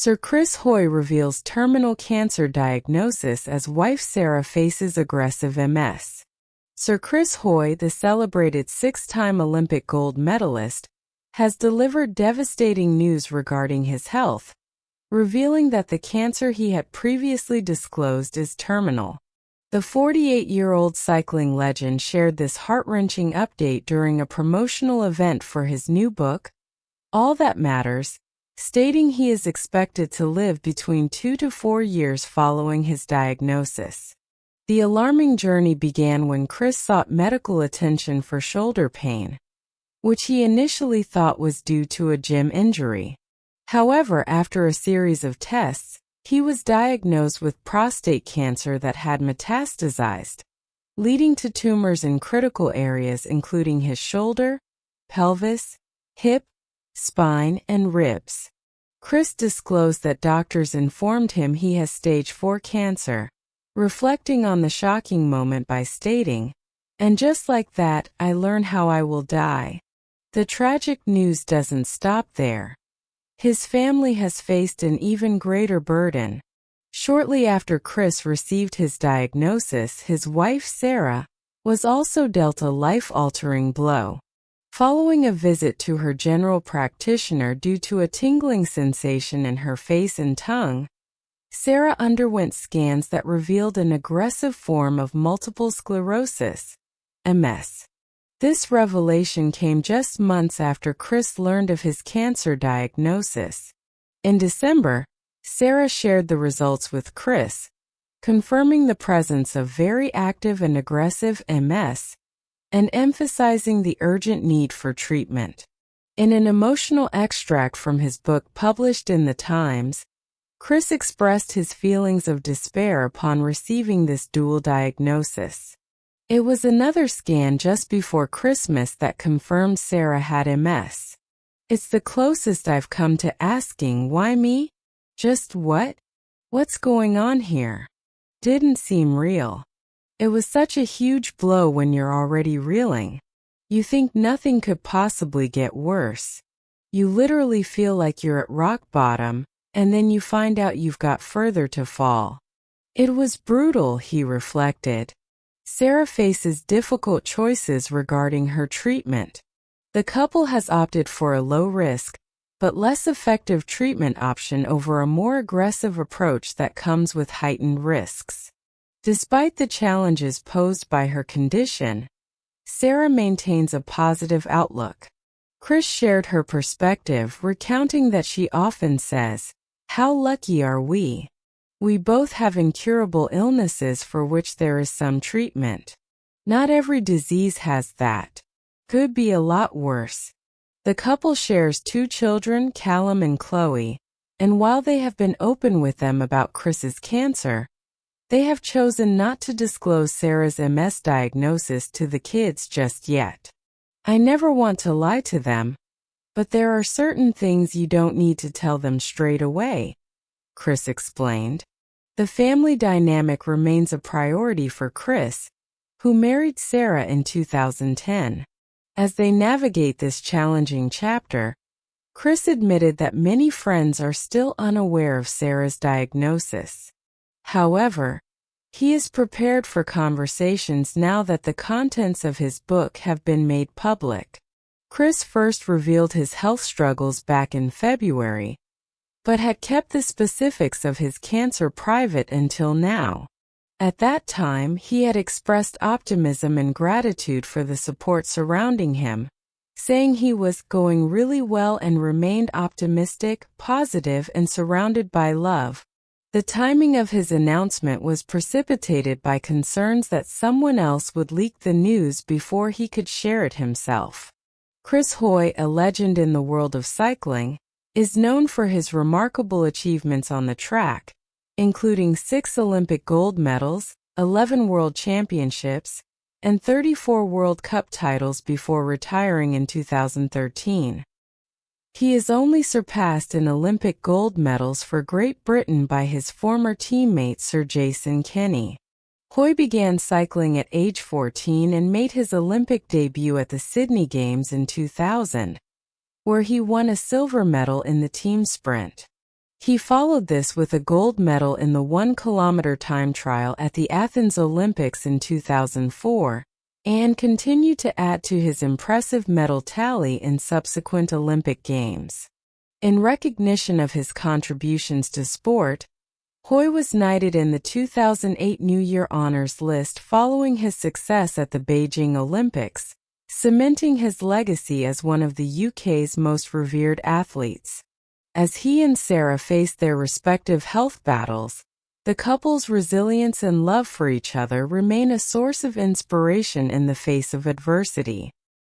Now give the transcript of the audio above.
Sir Chris Hoy reveals terminal cancer diagnosis as wife Sarah faces aggressive MS. Sir Chris Hoy, the celebrated six-time Olympic gold medalist, has delivered devastating news regarding his health, revealing that the cancer he had previously disclosed is terminal. The 48-year-old cycling legend shared this heart-wrenching update during a promotional event for his new book, All That Matters, stating he is expected to live between 2 to 4 years following his diagnosis. The alarming journey began when Chris sought medical attention for shoulder pain, which he initially thought was due to a gym injury. However, after a series of tests, he was diagnosed with prostate cancer that had metastasized, leading to tumors in critical areas including his shoulder, pelvis, hip, spine, and ribs. Chris disclosed that doctors informed him he has stage 4 cancer, reflecting on the shocking moment by stating, "And just like that, I learn how I will die." The tragic news doesn't stop there. His family has faced an even greater burden. Shortly after Chris received his diagnosis, his wife Sarah was also dealt a life-altering blow. Following a visit to her general practitioner due to a tingling sensation in her face and tongue, Sarah underwent scans that revealed an aggressive form of multiple sclerosis, MS. This revelation came just months after Chris learned of his cancer diagnosis. In December, Sarah shared the results with Chris, confirming the presence of very active and aggressive MS, and emphasizing the urgent need for treatment. In an emotional extract from his book published in The Times, Chris expressed his feelings of despair upon receiving this dual diagnosis. It was another scan just before Christmas that confirmed Sarah had MS. "It's the closest I've come to asking, why me? Just what? What's going on here? Didn't seem real. It was such a huge blow when you're already reeling. You think nothing could possibly get worse. You literally feel like you're at rock bottom, and then you find out you've got further to fall." It was brutal, he reflected. Sarah faces difficult choices regarding her treatment. The couple has opted for a low-risk, but less effective treatment option over a more aggressive approach that comes with heightened risks. Despite the challenges posed by her condition, Sarah maintains a positive outlook. Chris shared her perspective, recounting that she often says, "How lucky are we? We both have incurable illnesses for which there is some treatment. Not every disease has that. Could be a lot worse." The couple shares 2 children, Callum and Chloe, and while they have been open with them about Chris's cancer, they have chosen not to disclose Sarah's MS diagnosis to the kids just yet. "I never want to lie to them, but there are certain things you don't need to tell them straight away," Chris explained. The family dynamic remains a priority for Chris, who married Sarah in 2010. As they navigate this challenging chapter, Chris admitted that many friends are still unaware of Sarah's diagnosis. However, he is prepared for conversations now that the contents of his book have been made public. Chris first revealed his health struggles back in February, but had kept the specifics of his cancer private until now. At that time, he had expressed optimism and gratitude for the support surrounding him, saying he was going really well and remained optimistic, positive, and surrounded by love. The timing of his announcement was precipitated by concerns that someone else would leak the news before he could share it himself. Chris Hoy, a legend in the world of cycling, is known for his remarkable achievements on the track, including 6 Olympic gold medals, 11 World Championships, and 34 World Cup titles before retiring in 2013. He is only surpassed in Olympic gold medals for Great Britain by his former teammate Sir Jason Kenny. Hoy began cycling at age 14 and made his Olympic debut at the Sydney Games in 2000, where he won a silver medal in the team sprint. He followed this with a gold medal in the 1-kilometer time trial at the Athens Olympics in 2004, and continued to add to his impressive medal tally in subsequent Olympic Games. In recognition of his contributions to sport, Hoy was knighted in the 2008 New Year Honours List following his success at the Beijing Olympics, cementing his legacy as one of the UK's most revered athletes. As he and Sarah faced their respective health battles, the couple's resilience and love for each other remain a source of inspiration in the face of adversity.